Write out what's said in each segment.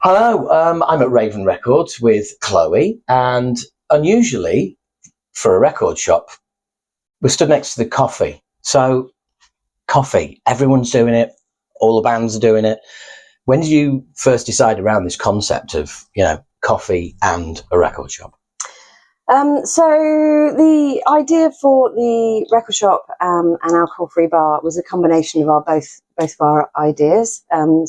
Hello, I'm at Raven Records with Chloe, and unusually for a record shop, we're stood next to the coffee. So, coffee, everyone's doing it, all the bands are doing it. When did you first decide around this concept of, coffee and a record shop? So the idea for the record shop and alcohol-free bar was a combination of both of our ideas. When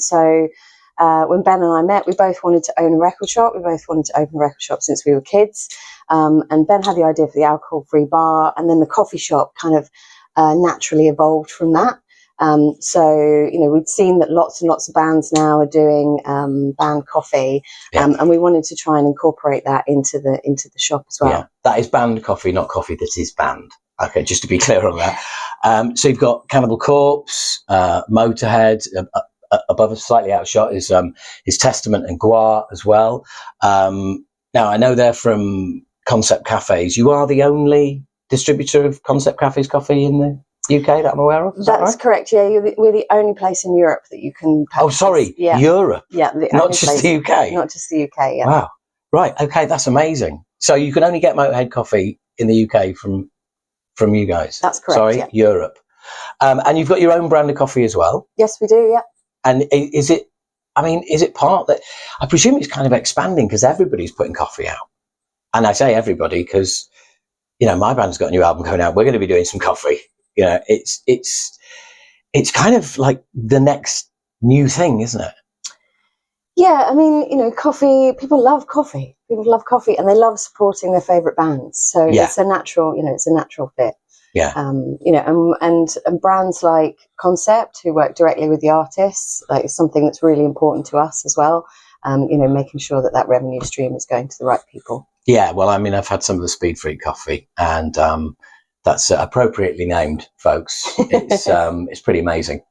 Ben and I met, we both wanted to own a record shop. We both wanted to open a record shop since we were kids. And Ben had the idea for the alcohol-free bar, and then the coffee shop kind of naturally evolved from that. We'd seen that lots and lots of bands now are doing band coffee, and we wanted to try and incorporate that into the shop as well. Yeah, that is band coffee, not coffee that is banned. Okay, just to be clear on that. So you've got Cannibal Corpse, Motorhead. Above us, slightly out of shot, is Testament and Guar as well. Now, I know they're from Concept Cafes. You are the only distributor of Concept Cafes coffee in the UK that I'm aware of? That's right? Correct, yeah. We're the only place in Europe that you can purchase. Oh, sorry, yeah. Europe? Yeah. Not just the UK? Not just the UK, yeah. Wow. Right, okay, that's amazing. So you can only get Motorhead coffee in the UK from you guys? That's correct, Sorry, yeah. Europe. And you've got your own brand of coffee as well? Yes, we do, yeah. And is it part that, I presume it's kind of expanding because everybody's putting coffee out. And I say everybody because, my band's got a new album coming out. We're going to be doing some coffee. It's kind of like the next new thing, isn't it? Yeah, I mean, coffee, people love coffee. People love coffee and they love supporting their favourite bands. So it's a natural fit. Yeah. And brands like Concept, who work directly with the artists, like it's something that's really important to us as well. Making sure that revenue stream is going to the right people. Yeah, well, I mean, I've had some of the Speed Freak coffee, and that's appropriately named, folks. It's pretty amazing.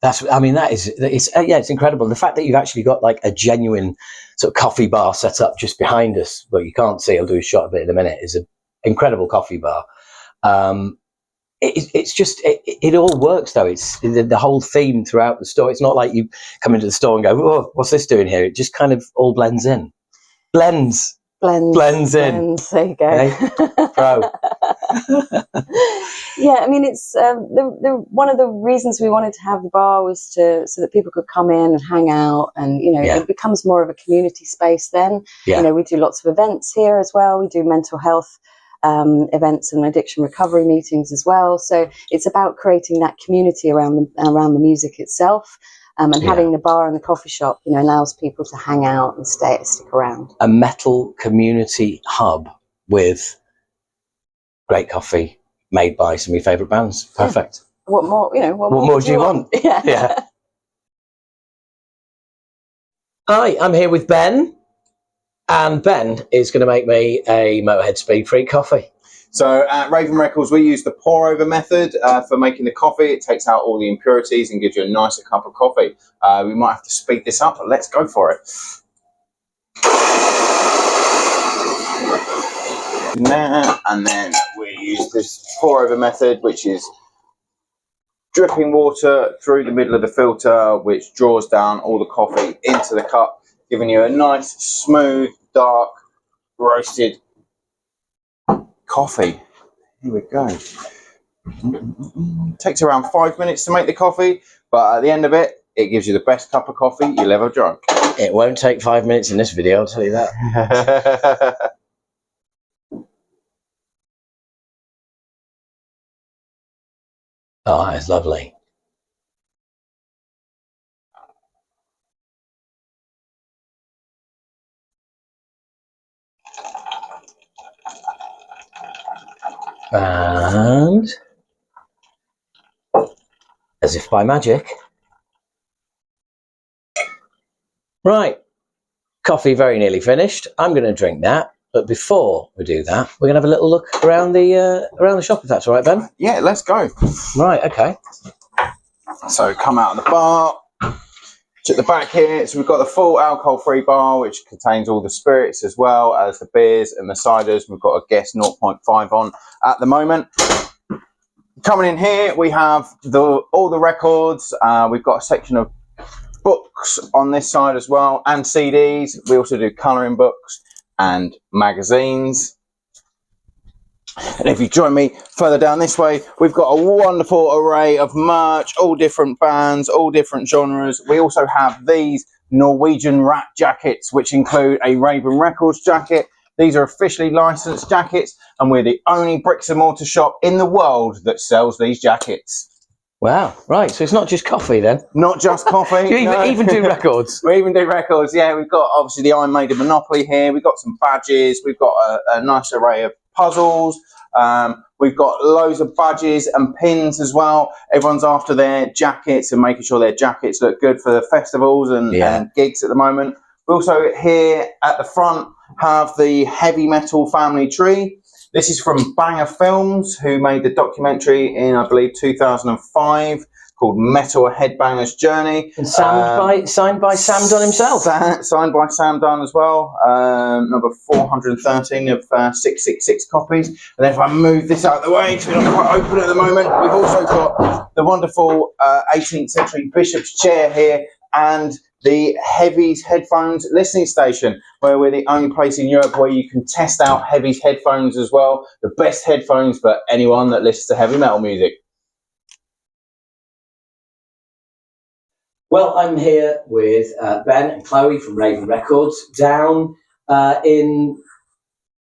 It's incredible. The fact that you've actually got like a genuine sort of coffee bar set up just behind us, well, you can't see. I'll do a shot of it in a minute. Is an incredible coffee bar. It all works though. It's the whole theme throughout the store. It's not like you come into the store and go, "Oh, what's this doing here?" It just kind of all blends in. Blends in. There you go. Okay? Pro. Yeah, I mean, it's one of the reasons we wanted to have the bar was so that people could come in and hang out, and it becomes more of a community space then. Yeah. We do lots of events here as well. We do mental health events and addiction recovery meetings as well. So it's about creating that community around the music itself. Having the bar and the coffee shop, allows people to hang out and stick around. A metal community hub with great coffee made by some of your favourite bands. Perfect. Yeah. What more? What more do you want? Yeah. Hi, I'm here with Ben, and Ben is going to make me a Motorhead Speed Freak coffee. So at Raven Records, we use the pour-over method for making the coffee. It takes out all the impurities and gives you a nicer cup of coffee. We might have to speed this up, but let's go for it. And then we use this pour-over method, which is dripping water through the middle of the filter, which draws down all the coffee into the cup, giving you a nice, smooth, dark, roasted coffee. Here we go. Takes around 5 minutes to make the coffee, but at the end of it, it gives you the best cup of coffee you'll ever drink. It won't take 5 minutes in this video, I'll tell you that. Oh, that is lovely. And as if by magic, right, coffee very nearly finished. I'm going to drink that, but before we do that, we're going to have a little look around the shop, if that's all right, Ben. Yeah, let's go. Right, okay. So come out of the bar. At the back here, so we've got the full alcohol-free bar, which contains all the spirits as well as the beers and the ciders. We've got a Guess 0.5 on at the moment. Coming in here, we have all the records. We've got a section of books on this side as well, and CDs. We also do colouring books and magazines. And if you join me further down this way, we've got a wonderful array of merch, all different bands, all different genres. We also have these Norwegian rap jackets, which include a Raven Records jacket. These are officially licensed jackets, and we're the only bricks and mortar shop in the world that sells these jackets. Wow, right. So it's not just coffee then? Not just coffee. You even do records? We even do records, yeah. We've got obviously the Iron Maiden Monopoly here. We've got some badges. We've got a nice array of puzzles. We've got loads of badges and pins as well. Everyone's after their jackets and making sure their jackets look good for the festivals and gigs at the moment. We also here at the front have the heavy metal family tree. This is from Banger Films, who made the documentary in, I believe, 2005 called Metal Headbanger's Journey. And signed by Sam Dunn himself. Signed by Sam Dunn as well. Number 413 of 666 copies. And then if I move this out of the way, because we're not quite open at the moment, we've also got the wonderful 18th century Bishop's chair here and the Heavy's headphones listening station, where we're the only place in Europe where you can test out Heavy's headphones as well. The best headphones for anyone that listens to heavy metal music. Well, I'm here with Ben and Chloe from Raven Records down in...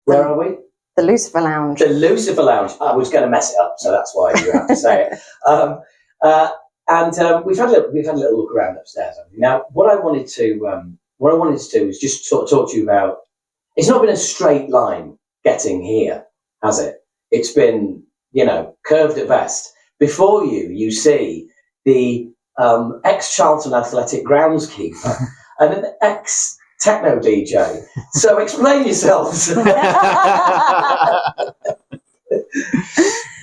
Where are we? The Lucifer Lounge. The Lucifer Lounge. I was going to mess it up, so that's why you have to say it. And we've had a little look around upstairs. Now, what I wanted to do is just sort of talk to you about. It's not been a straight line getting here, has it? It's been, curved at best. Before you see the ex-Charlton Athletic groundskeeper and an ex-techno DJ. So explain yourselves.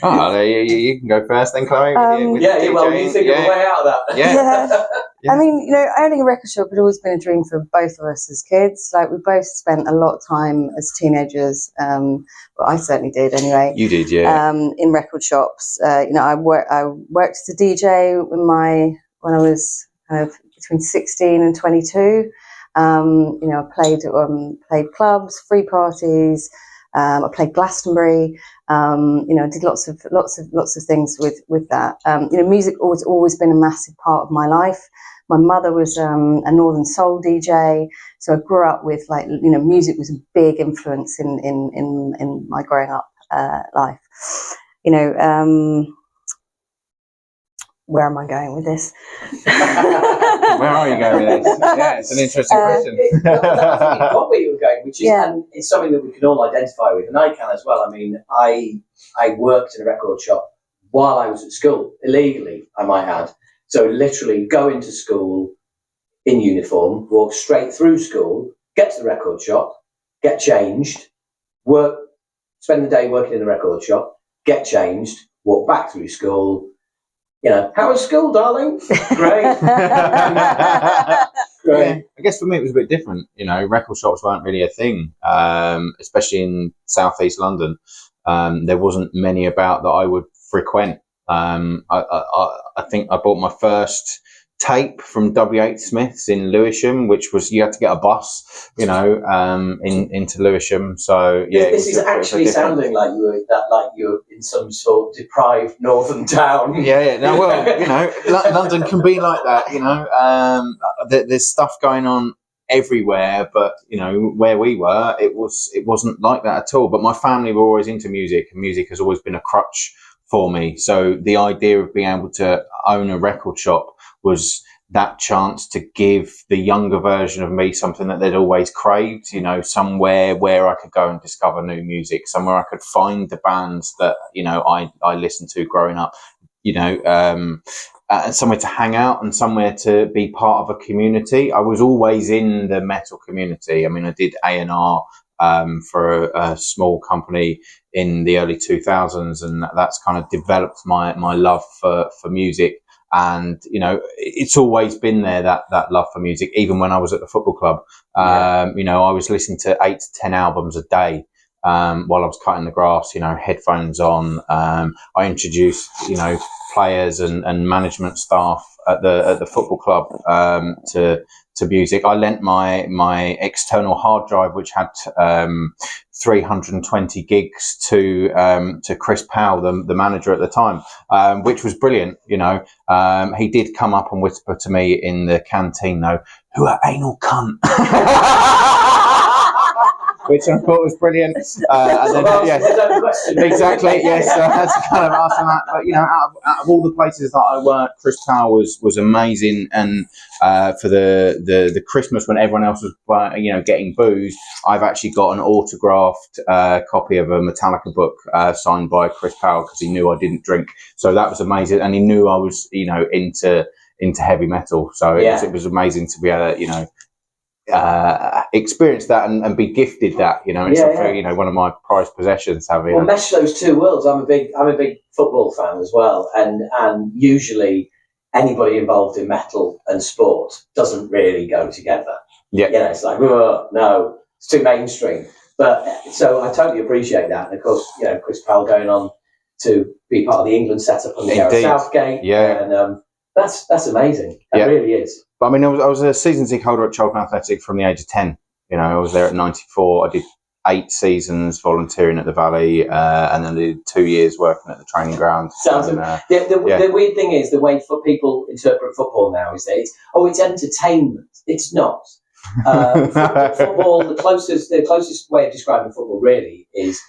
You can go first then, Chloe. You think of a way out of that. Yeah. I mean, owning a record shop had always been a dream for both of us as kids. Like, we both spent a lot of time as teenagers. Well, I certainly did anyway. You did, yeah. In record shops. I worked as a DJ when I was kind of between 16 and 22. I played clubs, free parties. I played Glastonbury. I did lots of things with that. Music always been a massive part of my life. My mother was a Northern Soul DJ, so I grew up with music was a big influence in my growing up life. Where am I going with this? Where are you going with this? Yeah, it's an interesting question. I got where you were going, which is and it's something that we can all identify with, and I can as well. I mean, I worked in a record shop while I was at school, illegally, I might add. So literally go into school in uniform, walk straight through school, get to the record shop, get changed, spend the day working in the record shop, get changed, walk back through school. How was school, darling? Great. Great. I guess for me it was a bit different. Record shops weren't really a thing, especially in southeast London. There wasn't many about that I would frequent. I think I bought my first tape from W.H. Smith's in Lewisham, which was you had to get a bus, into Lewisham. So yeah, this is actually sounding like you're in some sort of deprived northern town. Yeah. No, well, London can be like that. There's stuff going on everywhere, but where we were, it wasn't like that at all. But my family were always into music, and music has always been a crutch for me. So the idea of being able to own a record shop was that chance to give the younger version of me something that they'd always craved, somewhere where I could go and discover new music, somewhere I could find the bands that, I listened to growing up, somewhere to hang out and somewhere to be part of a community. I was always in the metal community. I mean, I did A&R for a small company in the early 2000s, and that's kind of developed my love for music. And it's always been there, that love for music. Even when I was at the football club, I was listening to 8 to 10 albums a day, while I was cutting the grass, headphones on. I introduced, players and management staff at the football club to music. I lent my external hard drive, which had 320 gigs to Chris Powell, the manager at the time, which was brilliant. He did come up and whisper to me in the canteen, though, "Who are anal cunt?" Which I thought was brilliant. And then, yes, exactly. Yes, I had to kind of ask him that. But out of all the places that I worked, Chris Powell was amazing. And for the Christmas when everyone else was getting booze, I've actually got an autographed copy of a Metallica book signed by Chris Powell because he knew I didn't drink. So that was amazing, and he knew I was into heavy metal. So it was amazing to be able to experience that and be gifted that, one of my prized possessions. Well, mesh those two worlds. I'm a big football fan as well, and usually anybody involved in metal and sport doesn't really go together. Yeah, it's like, no, it's too mainstream. But so I totally appreciate that. And of course, Chris Powell going on to be part of the England setup on the Gareth Southgate. Yeah, and that's amazing. That really is. But I mean, I was a season ticket holder at Cheltenham Athletic from the age of 10. I was there at 94. I did 8 seasons volunteering at the Valley, and then did 2 years working at the training ground. The weird thing is the way people interpret football now is that it's entertainment. It's not. Football, the closest way of describing football really is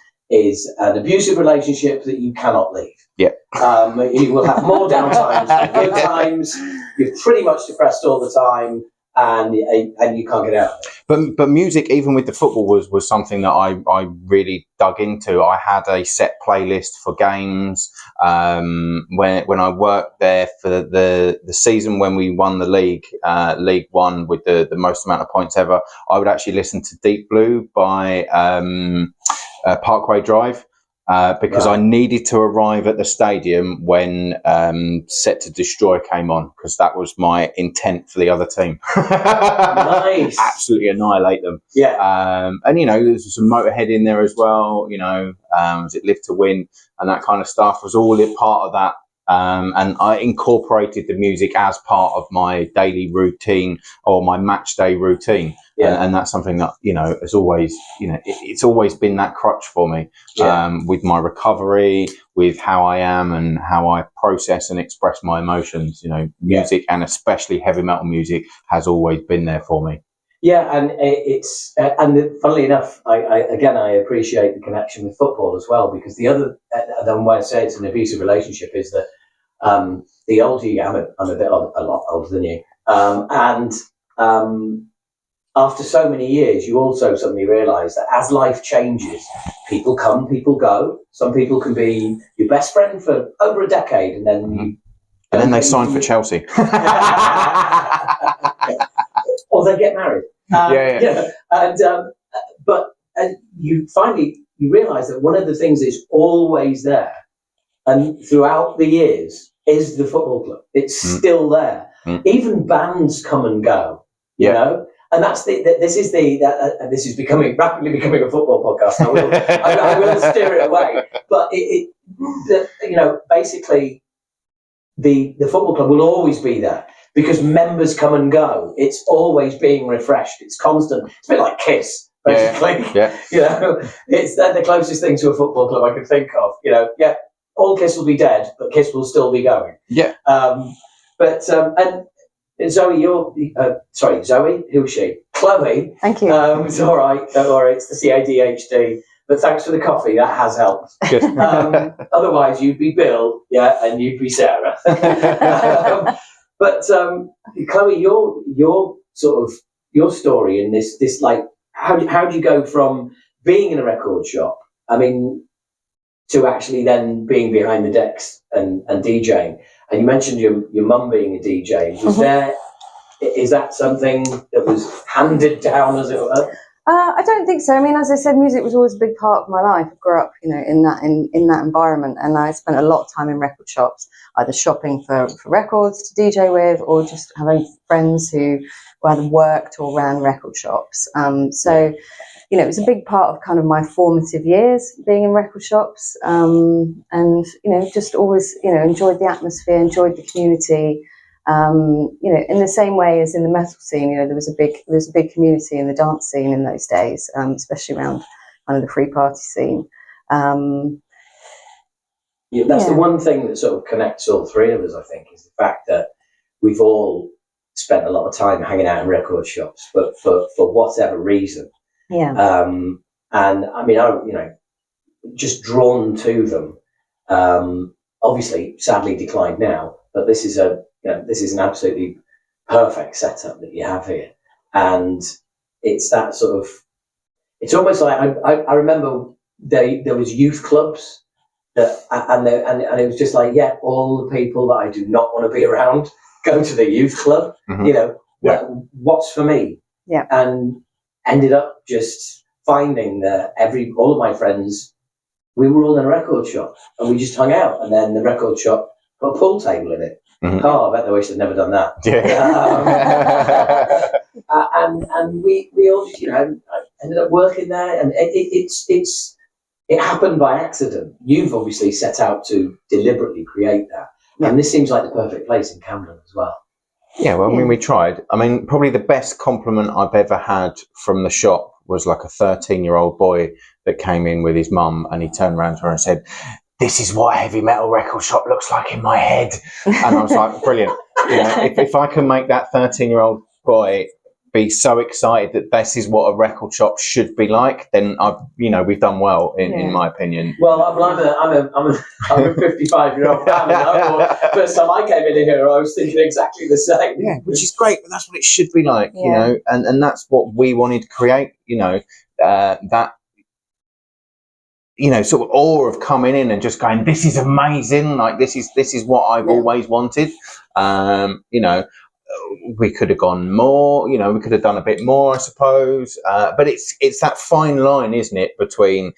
an abusive relationship that you cannot leave. Yeah. You will have more downtimes than good times. You're pretty much depressed all the time, and you can't get out of it. But music, even with the football, was something that I really dug into. I had a set playlist for games. When I worked there for the season when we won the League 1 with the most amount of points ever, I would actually listen to Deep Blue by Parkway Drive. Because I needed to arrive at the stadium when Set to Destroy came on, because that was my intent for the other team. Nice. Absolutely annihilate them. Yeah. And there's some Motorhead in there as well. Was it Live to Win and that kind of stuff was all a part of that. And I incorporated the music as part of my daily routine or my match day routine. Yeah. And that's something that, has always, it's always been that crutch for me, with my recovery, with how I am and how I process and express my emotions. Music and especially heavy metal music has always been there for me. Yeah, and it's funnily enough, I appreciate the connection with football as well, because the other way I say it's an abusive relationship is that the older you get, I'm a lot older than you, and after so many years, you also suddenly realise that as life changes, people come, people go. Some people can be your best friend for over a decade, and then then they sign for Chelsea. Or they get married. But you realise that one of the things that's always there, and throughout the years, is the football club. It's still there. Even bands come and go. You know, and that's this is rapidly becoming a football podcast. I will steer it away. But basically, the football club will always be there. Because members come and go, it's always being refreshed. It's constant. It's a bit like Kiss, basically. Yeah. It's the closest thing to a football club I can think of. All Kiss will be dead, but Kiss will still be going. Yeah. And Zoe, Zoe, who is she? Chloe. Thank you. It's all right. Don't worry. It's the CADHD. But thanks for the coffee. That has helped. Good. Otherwise, you'd be Bill, and you'd be Sarah. But Chloe, your story in this like how do you go from being in a record shop, to actually then being behind the decks and DJing? And you mentioned your mum being a DJ. Is that something that was handed down, as it were? I don't think so. I mean, as I said, music was always a big part of my life. I grew up, in that environment, and I spent a lot of time in record shops, either shopping for records to DJ with, or just having friends who either worked or ran record shops. So, it was a big part of kind of my formative years being in record shops, and just always, enjoyed the atmosphere, enjoyed the community. In the same way as in the metal scene, there was a big community in the dance scene in those days, especially around kind of the free party scene. That's the one thing that sort of connects all three of us, I think, is the fact that we've all spent a lot of time hanging out in record shops, but for whatever reason. Yeah. And I mean, just drawn to them. Obviously, sadly declined now, but this is an absolutely perfect setup that you have here, and it's that sort of. It's almost like I remember there was youth clubs and it was just like, all the people that I do not want to be around go to the youth club. Mm-hmm. What's for me? Yeah, and ended up just finding that all of my friends, we were all in a record shop and we just hung out, and then the record shop got a pool table in it. Mm-hmm. Oh, I bet they wish they'd never done that. Yeah. And we all just, ended up working there, and it happened by accident. You've obviously set out to deliberately create that, and this seems like the perfect place in Camden as well. Yeah, well, I mean, we tried. I mean, probably the best compliment I've ever had from the shop was like a 13-year-old boy that came in with his mum, and he turned around to her and said, "This is what a heavy metal record shop looks like in my head." And I was like, brilliant. If I can make that 13-year-old boy be so excited that this is what a record shop should be like, then we've done well in my opinion. Well, I'm a 55-year-old man. First time I came in here, I was thinking exactly the same. Yeah, which is great, but that's what it should be like, and that's what we wanted to create. That. Sort of awe of coming in and just going, this is amazing. Like this is what I've always wanted. We could have gone more. We could have done a bit more, I suppose. But it's that fine line, isn't it, between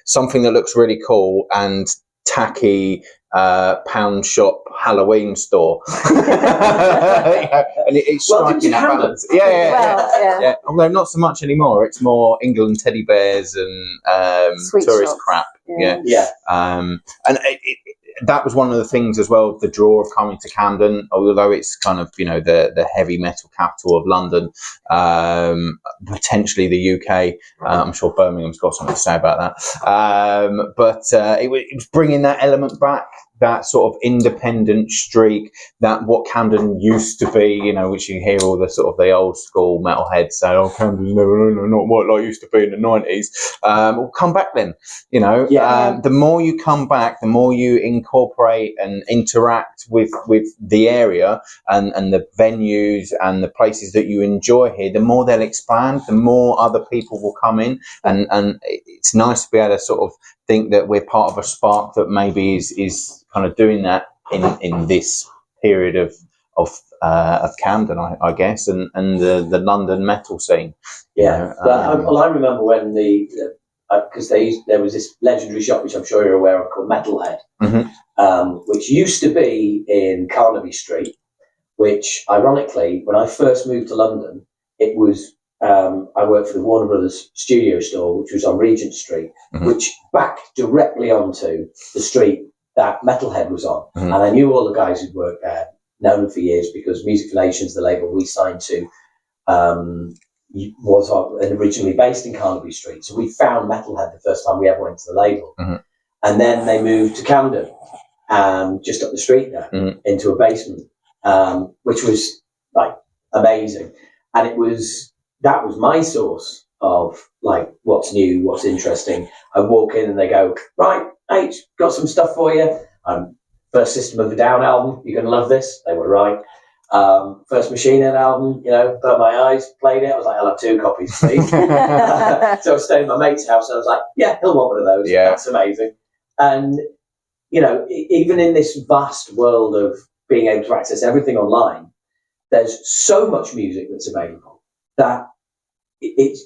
something that looks really cool and tacky pound shop Halloween store. And it's striking that balance. Yeah. Although not so much anymore. It's more England teddy bears and tourist shops. crap. Yeah. And that was one of the things as well, the draw of coming to Camden, although it's kind of, the heavy metal capital of London, potentially the UK. I'm sure Birmingham's got something to say about that. But it was bringing that element back, that sort of independent streak, that what Camden used to be, which you hear all the sort of the old school metalheads say, "Oh, Camden's not what it used to be in the 90s." Well, come back then, the more you come back, the more you incorporate and interact with the area and the venues and the places that you enjoy here, the more they'll expand, the more other people will come in, and it's nice to be able to sort of think that we're part of a spark that maybe is kind of doing that in this period of Camden, I guess, and the London metal scene. Yeah. I remember when because there was this legendary shop, which I'm sure you're aware of, called Metalhead, mm-hmm. Which used to be in Carnaby Street, which ironically, when I first moved to London, it was, I worked for the Warner Brothers studio store, which was on Regent Street, mm-hmm. which backed directly onto the street that Metalhead was on. Mm-hmm. And I knew all the guys who'd worked there, known them for years, because Music for Nations, the label we signed to, was originally based in Carnaby Street. So we found Metalhead the first time we ever went to the label. Mm-hmm. And then they moved to Camden, just up the street there, mm-hmm. into a basement, which was like amazing. And that was my source of like what's new, what's interesting. I walk in and they go, "Right, hey, got some stuff for you. First System of a Down album, you're going to love this." They were right. First Machine Head album, Burn My Eyes, played it. I was like, "I'll have 2 copies, please." So I was staying at my mate's house and I was like, "Yeah, he'll want one of those." Yeah. That's amazing. And, even in this vast world of being able to access everything online, there's so much music that's available that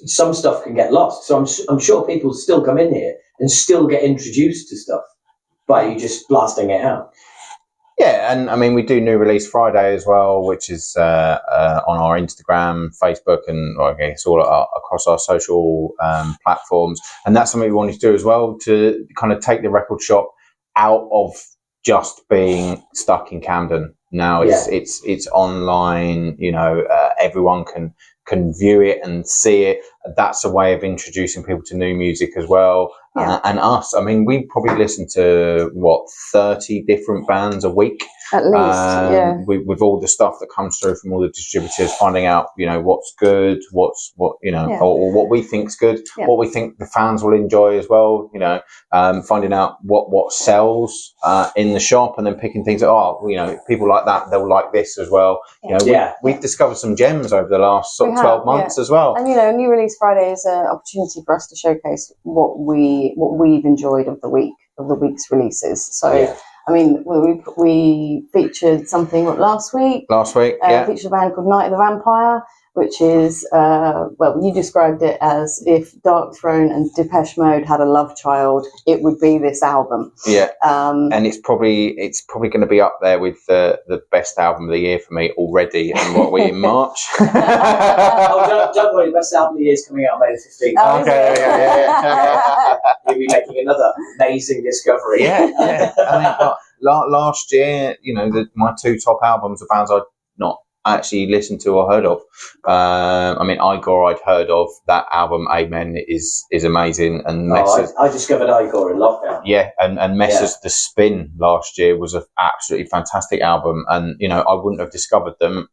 some stuff can get lost. So I'm sure people still come in here and still get introduced to stuff by you just blasting it out. Yeah, and I mean, we do New Release Friday as well, which is on our Instagram, Facebook, and I guess all across our social platforms. And that's something we wanted to do as well, to kind of take the record shop out of just being stuck in Camden. Now it's online. You know, everyone can view it and see it. That's a way of introducing people to new music as well. And us, I mean, we probably listen to 30 different bands a week at least. With all the stuff that comes through from all the distributors, finding out, you know, what's good, what or what we think's good, what we think the fans will enjoy as well. You know, finding out what sells in the shop, and then picking things that people like that, they'll like this as well. You know, we've discovered some gems over the last 12 months as well. And you know, New Release Friday is an opportunity for us to showcase what we've enjoyed of the week's releases. So I mean, we featured something last week. Featured a band called Night of the Vampire, which is you described it as if Dark Throne and Depeche Mode had a love child, it would be this album. And it's probably going to be up there with the best album of the year for me already. And what we in March? Don't worry, the best album of the year is coming out on May the 15th. Okay, You'll be making another amazing discovery. I mean, last year, you know, my two top albums are bands I'd not actually listened to or heard of. I mean, Igor I'd heard of. That album Amen is amazing, and I discovered Igor in lockdown. And Messrs The Spin last year was an absolutely fantastic album, and you know, I wouldn't have discovered them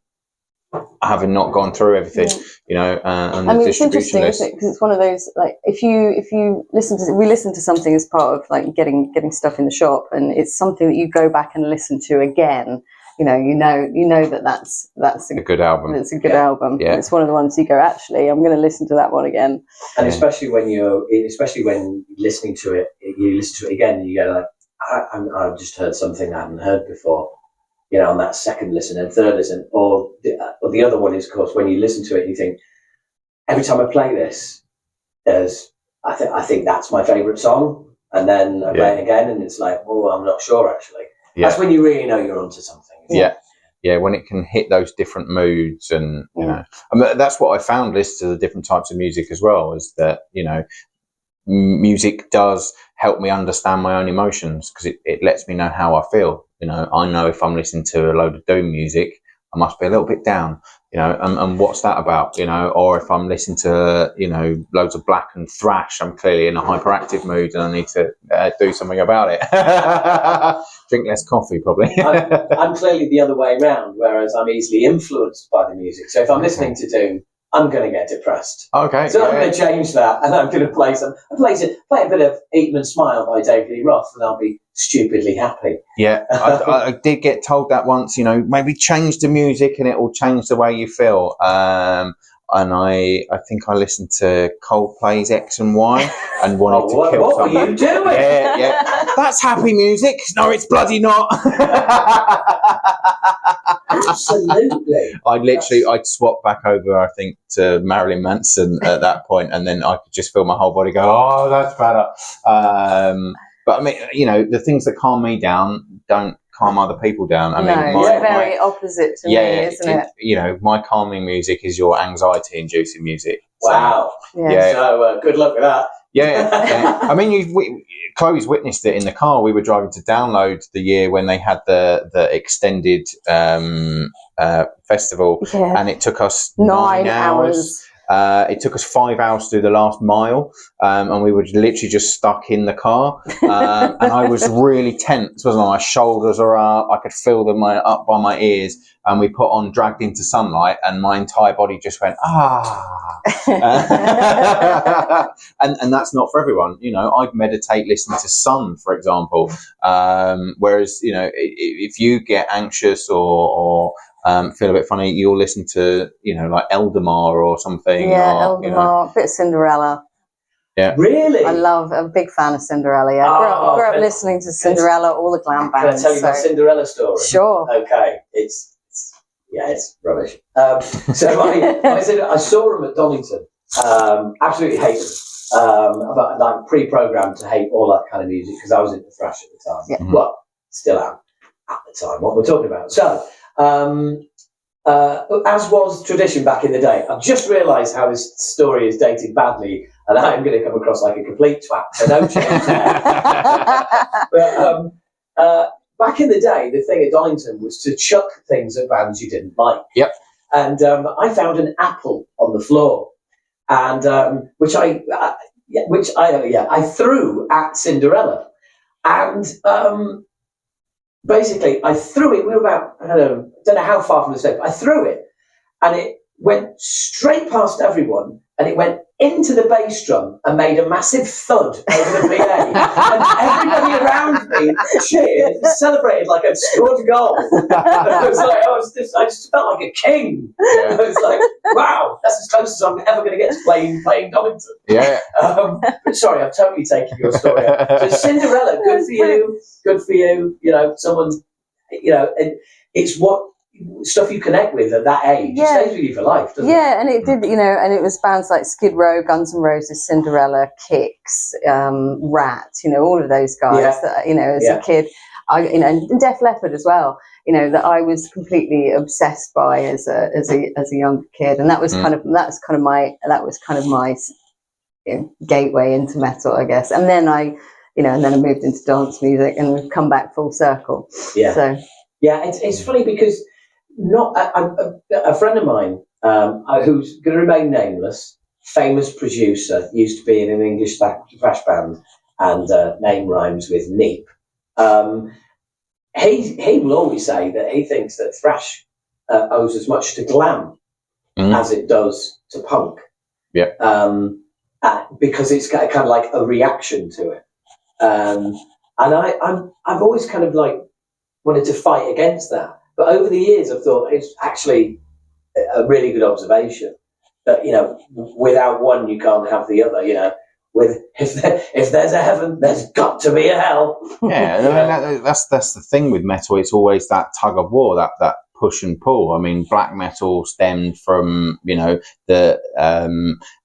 having not gone through everything. You know, and the distribution list. Because it's one of those, like, if you listen to something as part of like getting stuff in the shop, and it's something that you go back and listen to again. You know that's a good album. It's a good album. Yeah. It's one of the ones you go, actually, I'm going to listen to that one again. And especially when you're listening to it, you listen to it again, and you go like, I've just heard something I hadn't heard before. You know, on that second listen and third listen, or the other one is, of course, when you listen to it, you think, every time I play this, I think that's my favourite song, and then I play it again, and it's like, oh, I'm not sure actually. That's when you really know you're onto something. When it can hit those different moods, and you know, I mean, that's what I found listening to the different types of music as well, is that, you know, music does help me understand my own emotions, because it lets me know how I feel. You know, I know if I'm listening to a load of doom music, I must be a little bit down, you know, and what's that about, you know? Or if I'm listening to, you know, loads of black and thrash, I'm clearly in a hyperactive mood and I need to do something about it. Drink less coffee, probably. I'm clearly the other way around, whereas I'm easily influenced by the music. So if I'm listening to doom, I'm going to get depressed. Okay. So I'm going to change that, and I'm going to play a bit of Eat 'em and Smile by David Lee Roth, and I'll be stupidly happy. Yeah, I did get told that once, you know, maybe change the music and it will change the way you feel. And I think I listened to Coldplay's X and Y and wanted to kill someone. What are you doing? Yeah. That's happy music. No, it's bloody not. Absolutely. I'd swap back over, I think, to Marilyn Manson at that point, and then I could just feel my whole body go, oh, that's better. But I mean, you know, the things that calm me down don't calm other people down. I mean, it's very opposite to me, isn't it? You know, my calming music is your anxiety-inducing music. Wow. So good luck with that. Yeah. I mean, Chloe's witnessed it in the car. We were driving to Download the year when they had the extended festival, and it took us 9 hours. It took us 5 hours to do the last mile, and we were literally just stuck in the car. And I was really tense, wasn't I? My shoulders are up. I could feel them up by my ears. And we put on Dragged into Sunlight, and my entire body just went, and that's not for everyone. You know, I'd meditate listening to Sun, for example. Whereas, you know, if you get anxious or feel a bit funny, you'll listen to, you know, like Eldemar or something. Eldemar, you know. a bit of Cinderella. Yeah. Really? I'm a big fan of Cinderella. I grew up listening to Cinderella, all the glam bands. Can I tell you my Cinderella story? Sure. Okay. It's rubbish. So I saw him at Donington Absolutely hate them. But like pre-programmed to hate all that kind of music because I was into thrash at the time. Yeah. Well, still am at the time. What we're talking about. So, as was tradition back in the day, I've just realised how this story is dated badly, and I'm going to come across like a complete twat. So no change there. But back in the day, the thing at Donington was to chuck things at bands you didn't like. Yep. And I found an apple on the floor, and which I threw at Cinderella, and basically I threw it. We were about I don't know how far from the stage. But I threw it, and it went straight past everyone, and it went into the bass drum and made a massive thud over the PA. And everybody around me cheered and celebrated like I'd scored a goal. I was like, I just felt like a king. Yeah. I was like, wow, that's as close as I'm ever going to get to playing Donington. Yeah. But sorry, I've totally taken your story. So Cinderella, good for you. You know, someone, you know, it's what stuff you connect with at that age. It stays with you for life, doesn't it? Yeah, and it did, you know, and it was bands like Skid Row, Guns N' Roses, Cinderella, Kicks, Rat, you know, all of those guys that, you know, as a kid, you know, and Def Leppard as well, you know, that I was completely obsessed by as a young kid, and that was kind of my you know, gateway into metal, I guess. And then I moved into dance music, and we've come back full circle. Yeah. So yeah, it's funny because a friend of mine who's going to remain nameless, famous producer, used to be in an English thrash band, and name rhymes with Neep. He will always say that he thinks that thrash owes as much to glam as it does to punk. Yeah. Because it's kind of like a reaction to it. And I've always kind of like wanted to fight against that. But over the years, I've thought it's actually a really good observation that, you know, without one, you can't have the other, you know. If there's a heaven, there's got to be a hell. Yeah, that's the thing with metal. It's always that tug of war, that push and pull. I mean, black metal stemmed from, you know, the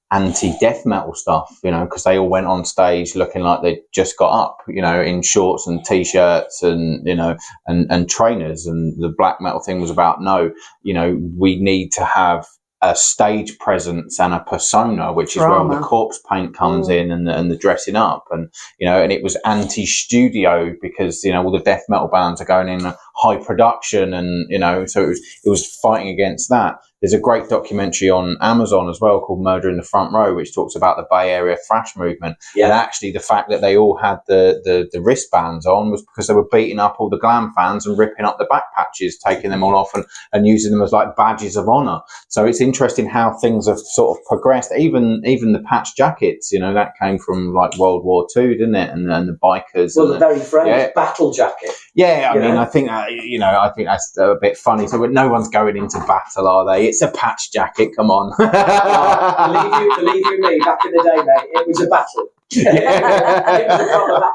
anti-death metal stuff, you know, because they all went on stage looking like they just got up, you know, in shorts and t-shirts and, you know, and trainers. And the black metal thing was about, no, you know, we need to have a stage presence and a persona, which is where all the corpse paint comes in, and the dressing up, and, you know, and it was anti-studio because, you know, all the death metal bands are going in high production, and, you know, so it was fighting against that. There's a great documentary on Amazon as well called Murder in the Front Row, which talks about the Bay Area thrash movement. Yeah. And actually the fact that they all had the wristbands on was because they were beating up all the glam fans and ripping up the back patches, taking them all off and using them as like badges of honor. So it's interesting how things have sort of progressed. Even the patch jackets, you know, that came from like World War II, didn't it? And the bikers. Well, the very French battle jacket. Yeah, I mean, I think that's a bit funny. So no one's going into battle, are they? It's a patch jacket. Come on. Believe you me, back in the day, mate, it was a battle. It was a proper battle.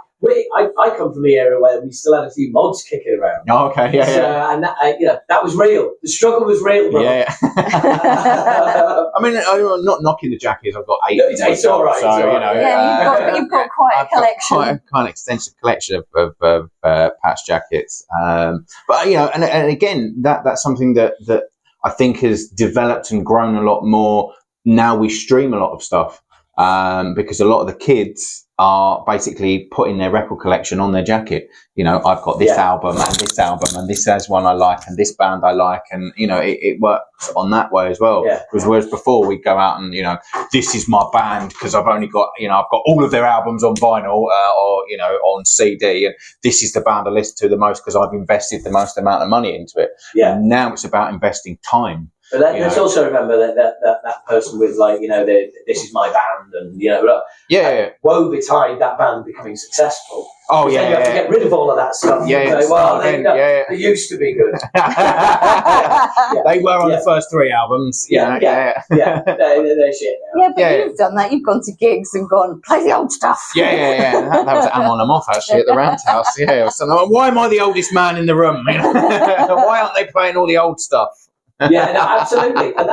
I come from the era where we still had a few mods kicking around. Oh, okay, And that, you know, that was real. The struggle was real, bro. Yeah. I mean, I'm not knocking the jackets. I've got 8. It's all right. So, you know, yeah, you've got quite a collection. Quite an extensive collection of patch jackets. But you know, and again, that's something that I think has developed and grown a lot more. Now we stream a lot of stuff because a lot of the kids are basically putting their record collection on their jacket. You know, I've got this album and this album and this has one I like and this band I like, and you know, it works on that way as well. Yeah. Because whereas before we'd go out and, you know, this is my band because I've only got, you know, I've got all of their albums on vinyl or, you know, on CD, and this is the band I listen to the most because I've invested the most amount of money into it. Yeah. And now it's about investing time. But let's also remember that person with, like, you know, this is my band, and, you know, woe betide that band becoming successful. Oh, yeah. You have to get rid of all of that stuff. Yeah. Say, well, they used to be good. They were on the first 3 albums. They're shit now. Yeah, but you've done that. You've gone to gigs and gone, play the old stuff. Yeah. That was Am on 'em Off, actually, at the Roundhouse. Yeah. So, why am I the oldest man in the room? Why aren't they playing all the old stuff? Yeah, no, absolutely. And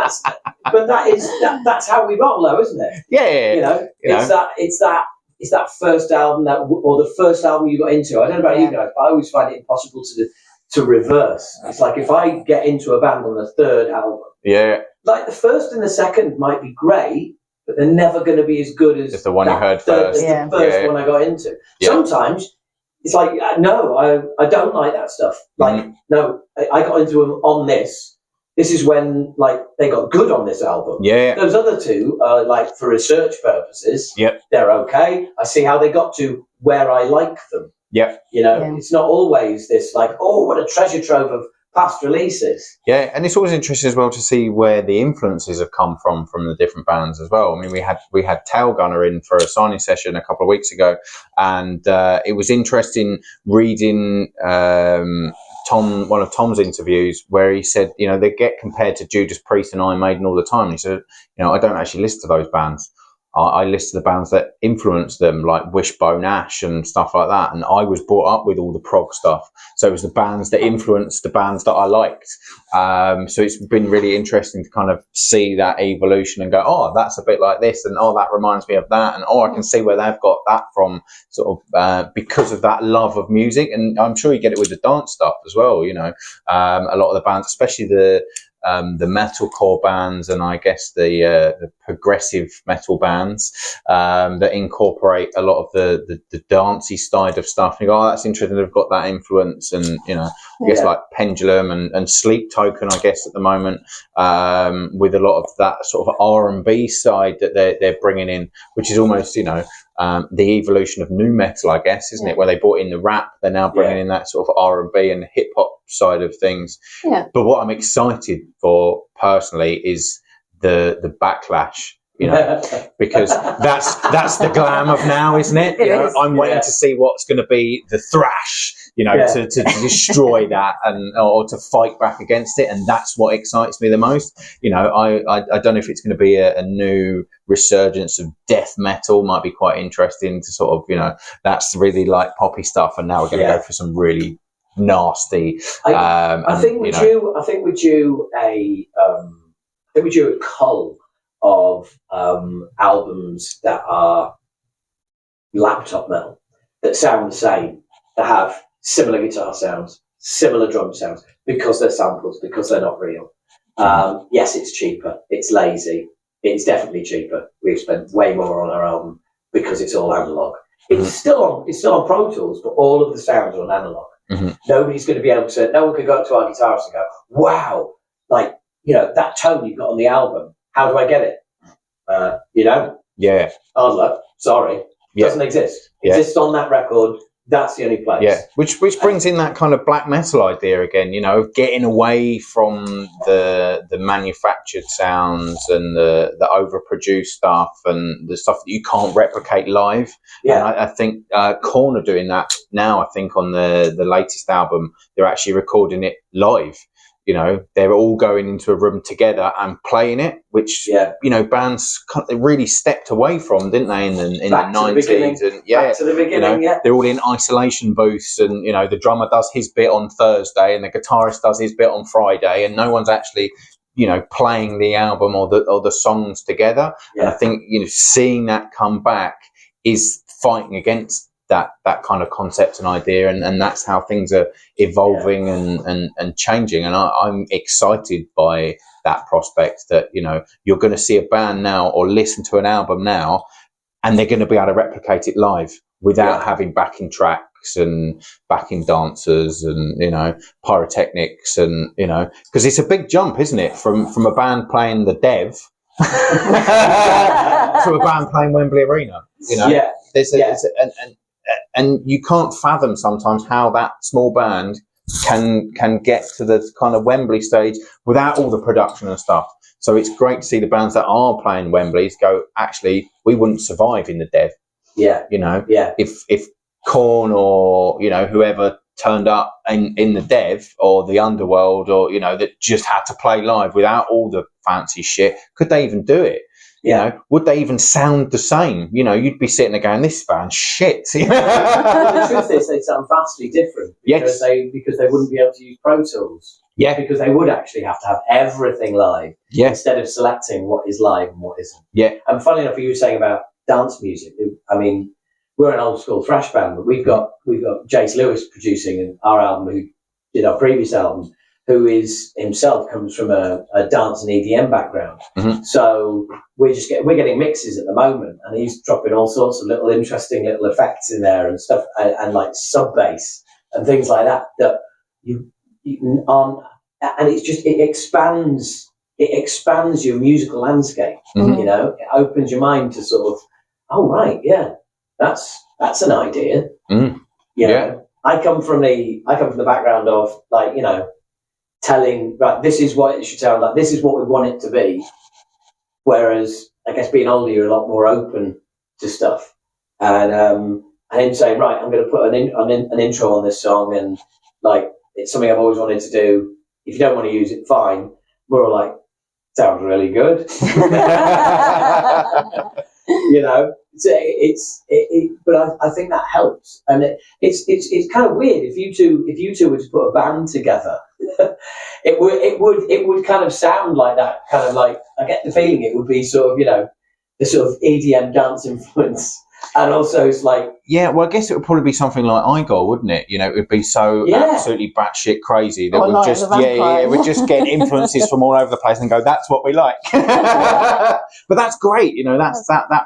but that's how we roll, though, isn't it? Yeah. It's that first album or the first album you got into. I don't know about you guys, but I always find it impossible to reverse. It's like if I get into a band on the third album, like the first and the second might be great, but they're never going to be as good as the one you heard first. The first one I got into. Sometimes it's like, no, I don't like that stuff. Like, no, I got into them on this. This is when, like, they got good on this album. Yeah. Those other two, like, for research purposes, they're okay. I see how they got to where I like them. Yeah. It's not always this, like, oh, what a treasure trove of past releases. Yeah, and it's always interesting as well to see where the influences have come from the different bands as well. I mean, we had Tail Gunner in for a signing session a couple of weeks ago, and it was interesting reading one of Tom's interviews where he said, they get compared to Judas Priest and Iron Maiden all the time. And he said, I don't actually listen to those bands. I listen to the bands that influenced them, like Wishbone Ash and stuff like that. And I was brought up with all the prog stuff. So it was the bands that influenced the bands that I liked. So it's been really interesting to kind of see that evolution and go, oh, that's a bit like this. And, oh, that reminds me of that. And, oh, I can see where they've got that from sort of because of that love of music. And I'm sure you get it with the dance stuff as well. A lot of the bands, especially the metalcore bands and I guess the progressive metal bands that incorporate a lot of the dancey side of stuff. You go, oh, that's interesting. They've got that influence, and I guess like Pendulum and Sleep Token, I guess at the moment, with a lot of that sort of R&B side that they're bringing in, which is almost the evolution of nu metal, I guess, isn't it? Where they brought in the rap, they're now bringing in that sort of R&B and hip hop side of things. Yeah. But what I'm excited for personally is the backlash, because that's the glam of now, isn't it? I'm waiting to see what's going to be the thrash, to destroy that or to fight back against it, and that's what excites me the most. I don't know if it's going to be a new resurgence of death metal. Might be quite interesting to sort of, that's really like poppy stuff, and now we're going to go for some really nasty. I think we do a cull of albums that are laptop metal that sound the same, that have similar guitar sounds, similar drum sounds, because they're samples, because they're not real. Yes, it's cheaper, it's lazy, it's definitely cheaper. We've spent way more on our album because it's all analog. It's still on Pro Tools, but all of the sounds are on analog. Nobody's going to be able to. No one could go up to our guitarist and go, "Wow, like that tone you've got on the album. How do I get it?" Yeah. Hard luck. Sorry, doesn't exist. Exists on that record. That's the only place. Yeah, which brings in that kind of black metal idea again, of getting away from the manufactured sounds and the overproduced stuff and the stuff that you can't replicate live. Yeah, and I think Korn are doing that now. I think on the latest album, they're actually recording it live. They're all going into a room together and playing it, which bands really stepped away from, didn't they, in the 90s? And back to the beginning, they're all in isolation booths, and the drummer does his bit on Thursday, and the guitarist does his bit on Friday, and no one's actually playing the album or the songs together. Yeah. And I think seeing that come back is fighting against that kind of concept and idea, and that's how things are evolving and changing, and I'm excited by that prospect that you're going to see a band now or listen to an album now and they're going to be able to replicate it live without having backing tracks and backing dancers and pyrotechnics, and because it's a big jump, isn't it, from a band playing the Dev to a band playing Wembley Arena. And you can't fathom sometimes how that small band can get to the kind of Wembley stage without all the production and stuff. So it's great to see the bands that are playing Wembleys go, actually, we wouldn't survive in the Dev. Yeah. If Korn or, whoever turned up in the Dev or the Underworld or, that just had to play live without all the fancy shit, could they even do it? Would they even sound the same? You'd be sitting there going, "This band's shit." The truth is, they sound vastly different because they wouldn't be able to use Pro Tools. Yeah, because they would actually have to have everything live instead of selecting what is live and what isn't. Yeah. And funny enough, you were saying about dance music. I mean, we're an old school thrash band, but we've got Jace Lewis producing our album, who did our previous album, who is himself comes from a dance and EDM background. Mm-hmm. So we're getting mixes at the moment, and he's dropping all sorts of little interesting little effects in there and stuff, and like sub bass and things like that you on, and it expands your musical landscape. Mm-hmm. You know, it opens your mind to sort of, oh right, yeah, that's an idea. Mm. You know, I come from the background of, like, you know, telling, right, this is what it should sound like, this is what we want it to be. Whereas I guess being older, you're a lot more open to stuff, and him saying, right, I'm going to put an intro on this song, and like, it's something I've always wanted to do. If you don't want to use it, fine. We're all like, sounds really good. You know, but I think that helps, and it's kind of weird if you two were to put a band together. it would kind of sound like that, kind of like, I get the feeling it would be sort of, you know, the sort of EDM dance influence. And also, it's like, yeah, well, I guess it would probably be something like Igor, wouldn't it? You know, it would be so absolutely batshit crazy that we'd just get influences from all over the place and go, that's what we like. But that's great, you know. That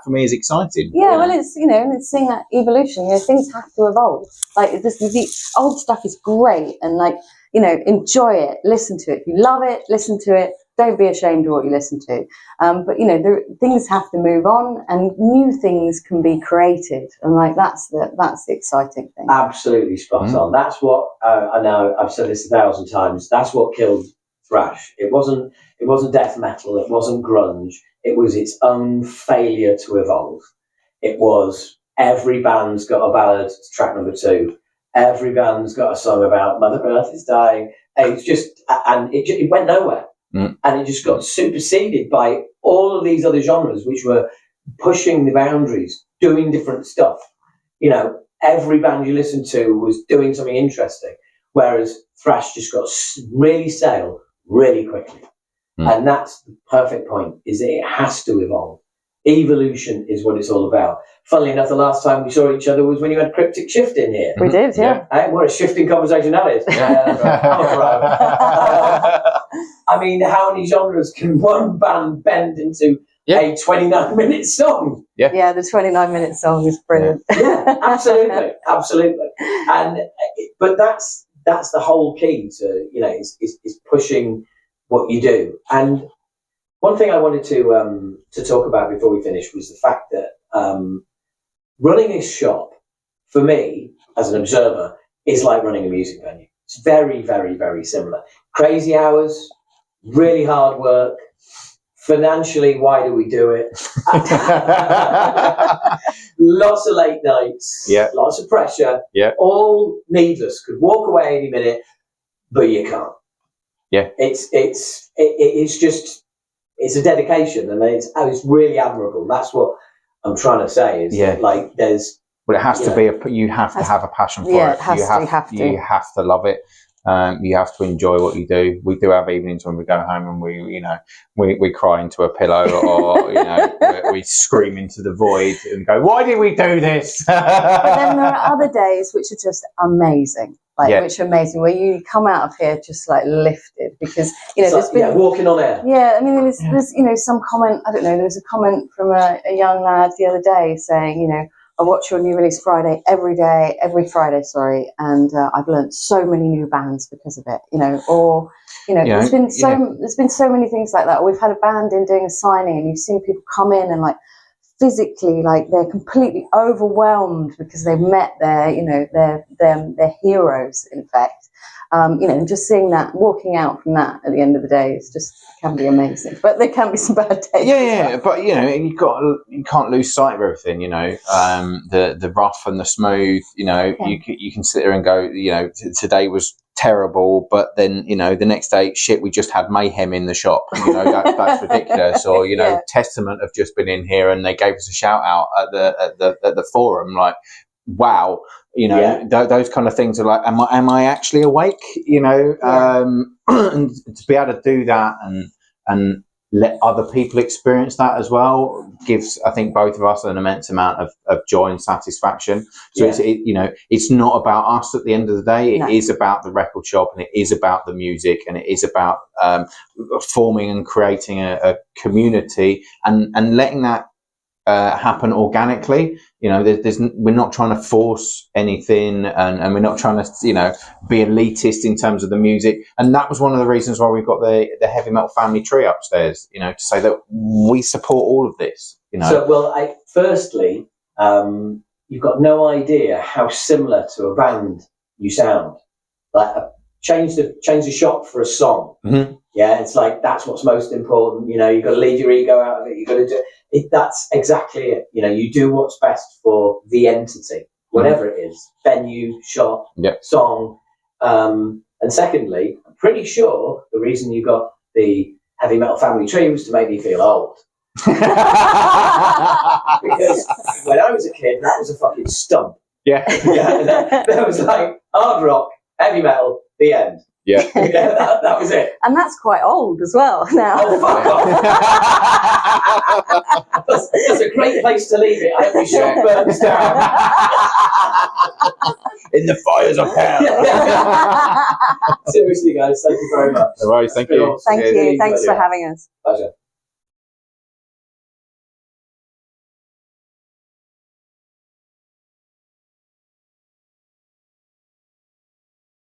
for me is exciting. Yeah, well, it's, you know, it's seeing that evolution. You know, things have to evolve. Like, the old stuff is great, and, like, you know, enjoy it, listen to it. If you love it, listen to it. Don't be ashamed of what you listen to. But, you know, things have to move on, and new things can be created. And, like, that's the exciting thing. Absolutely spot on. That's what, I know, I've said this 1,000 times, that's what killed thrash. It wasn't death metal, it wasn't grunge. It was its own failure to evolve. It was, every band's got a ballad, track number 2. Every band's got a song about Mother Earth is dying. It's just, and it went nowhere. And it just got superseded by all of these other genres, which were pushing the boundaries, doing different stuff. You know, every band you listened to was doing something interesting, whereas thrash just got really stale really quickly. And that's the perfect point, is that it has to evolve. Evolution is what it's all about. Funnily enough, the last time we saw each other was when you had Cryptic Shift in here. We did, yeah. What a shifting conversation that is. I mean, how many genres can one band bend into a 29-minute song? Yeah, the 29-minute song is brilliant. Yeah, absolutely. And but that's the whole key to, you know, is pushing what you do. And one thing I wanted to talk about before we finish was the fact that running a shop, for me as an observer, is like running a music venue. It's very, very, very similar. Crazy hours, really hard work. Financially, why do we do it? Lots of late nights, lots of pressure, all needless. Could walk away any minute, but you can't. Yeah, it's just, it's a dedication, and it's really admirable. That's what I'm trying to say. Is like, there's. But it has to be you have to have a passion for it. You have to love it. You have to enjoy what you do. We do have evenings when we go home and we cry into a pillow, or, you know, we scream into the void and go, why did we do this? But then there are other days which are just amazing. Which are amazing, where you come out of here just like lifted, because, you know, there's been walking on air. Yeah, I mean, there's you know, some comment. I don't know. There was a comment from a young lad the other day saying, you know, I watch your new release every Friday, and I've learned so many new bands because of it. You know, or, you know, there's been so many things like that. We've had a band in doing a signing, and you've seen people come in and, like, physically, like, they're completely overwhelmed because they've met their heroes, in fact. You know, and just seeing that, walking out from that at the end of the day, can be amazing. But there can be some bad days. Yeah, but, you know, you can't lose sight of everything. You know, the rough and the smooth. You know, you can sit there and go, you know, today was terrible, but then, you know, the next day, shit, we just had mayhem in the shop. You know, that's ridiculous. Or, you know, Testament have just been in here and they gave us a shout out at the forum. Like, wow, You know, those kind of things are like, am I actually awake? You know, and to be able to do that and let other people experience that as well gives, I think, both of us an immense amount of joy and satisfaction. So it's not about us at the end of the day. It is about the record shop, and it is about the music, and it is about forming and creating a community and letting that happen organically. You know, we're not trying to force anything, and we're not trying to, you know, be elitist in terms of the music. And that was one of the reasons why we've got the heavy metal family tree upstairs, you know, to say that we support all of this, you know. So, well, firstly, you've got no idea how similar to a band you sound. Like, change the shop for a song. Mm-hmm. Yeah, it's like, that's what's most important. You know, you've got to leave your ego out of it. You've got to do it. That's exactly it. You know, you do what's best for the entity, whatever it is, venue, shop, song. And secondly, I'm pretty sure the reason you got the heavy metal family tree was to make me feel old. Because when I was a kid, that was a fucking stump. Yeah. That was like hard rock, heavy metal, the end. Yeah. That was it. And that's quite old as well now. Oh, fuck off. That's a great place to leave it. I hope your shop burns down. In the fires of hell. Seriously, guys, thank you very much. All right, thank you. Thank you. Thanks for having us. Pleasure.